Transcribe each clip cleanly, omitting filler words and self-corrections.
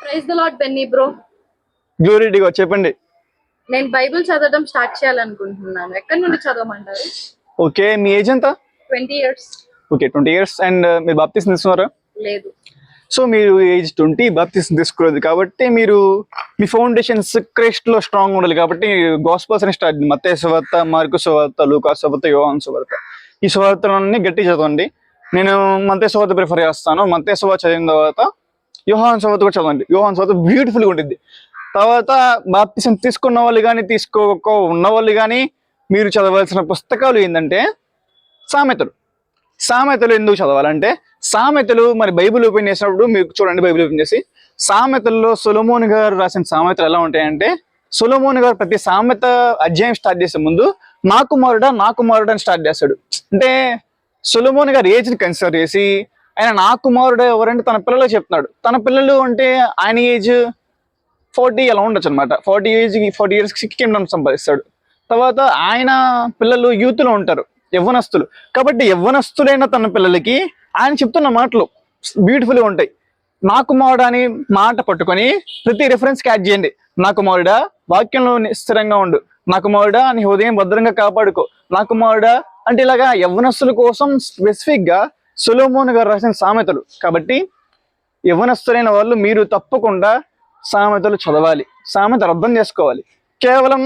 Praise the lord Benny bro. Glory to God. చెప్పండి. నేను Bible చదవడం స్టార్ట్ చేయాలనుకుంటున్నాను. ఎక్కడి నుండి చదవమంటారు? ఓకే, మీ ఏజ్ ఎంత? 20 years. Okay, 20 years. అండ్ మీరు బాప్తిస్మం తీసుకున్నారా? లేదు. సో మీరు ఏజ్ 20, బాప్తిస్మం తీసుకోలేదు కాబట్టి మీరు మీ ఫౌండేషన్స్ క్రైస్ట్ లో స్ట్రాంగ్ ఉండాలి కాబట్టి గాస్పెల్స్ అని స్టార్ట్. మత్తయి సువార్త, మార్కు సువార్త, లూకా సువార్త, యోహాను సువార్త, ఈ సువార్తలన్నీ గట్టి చదవండి. నేను మత్తయి సువార్త ప్రిఫర్ చేస్తాను. మత్తయి సువార్త చదివిన తర్వాత యోహాను సువార్త కూడా చదవండి. యోహాను సువార్త బ్యూటిఫుల్గా ఉంటుంది. తర్వాత బాప్తిసం తీసుకున్న వాళ్ళు కానీ తీసుకోక ఉన్న వాళ్ళు కానీ మీరు చదవాల్సిన పుస్తకాలు ఏంటంటే సామెతలు. సామెతలు ఎందుకు చదవాలంటే సామెతలు మరి బైబిల్ ఓపెన్ చేసినప్పుడు మీరు చూడండి, బైబిల్ ఓపెన్ చేసి సామెతల్లో సొలొమోన్ గారు రాసిన సామెతలు ఎలా ఉంటాయంటే, సొలొమోన్ గారు ప్రతి సామెత అధ్యాయం స్టార్ట్ చేసే ముందు నా కుమారుడా అని స్టార్ట్ చేస్తాడు. అంటే సొలొమోన్ గారు ఏజ్ని కన్సిడర్ చేసి ఆయన నా కుమారుడు ఎవరంటే తన పిల్లలకు చెప్తున్నాడు. తన పిల్లలు అంటే ఆయన ఏజ్ 40 అలా ఉండొచ్చు అనమాట. 40 yearsకి కింగ్డమ్ సంపాదిస్తాడు. తర్వాత ఆయన పిల్లలు యూత్లో ఉంటారు, యవ్వనస్తులు. కాబట్టి యవ్వనస్తులైన తన పిల్లలకి ఆయన చెప్తున్న మాటలు బ్యూటిఫుల్గా ఉంటాయి. నా కుమారుడు అని మాట పట్టుకొని ప్రతి రెఫరెన్స్కి యాడ్ చేయండి. నా కుమారుడా వాక్యంలో స్థిరంగా ఉండు, నా కుమారుడా నీ హృదయం భద్రంగా కాపాడుకో, నా కుమారుడా అంటే ఇలాగా యవ్వనస్తుల కోసం స్పెసిఫిక్గా సొలొమోన్ గారు రాసిన సామెతలు. కాబట్టి యవ్వనస్తులైన వాళ్ళు మీరు తప్పకుండా సామెతలు చదవాలి, సామెతలు అర్థం చేసుకోవాలి. కేవలం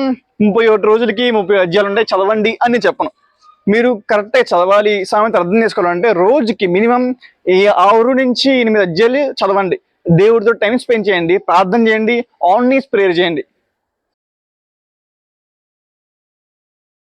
31 రోజులకి 30 అధ్యాయాలు ఉంటాయి చదవండి అని చెప్పను. మీరు కరెక్ట్గా చదవాలి, సామెతలు అర్థం చేసుకోవాలంటే రోజుకి మినిమం 6 నుంచి 8 అధ్యాయాలు చదవండి. దేవుడితో టైం స్పెండ్ చేయండి, ప్రార్థన చేయండి, ఆన్ నీస్ ప్రేయర్ చేయండి.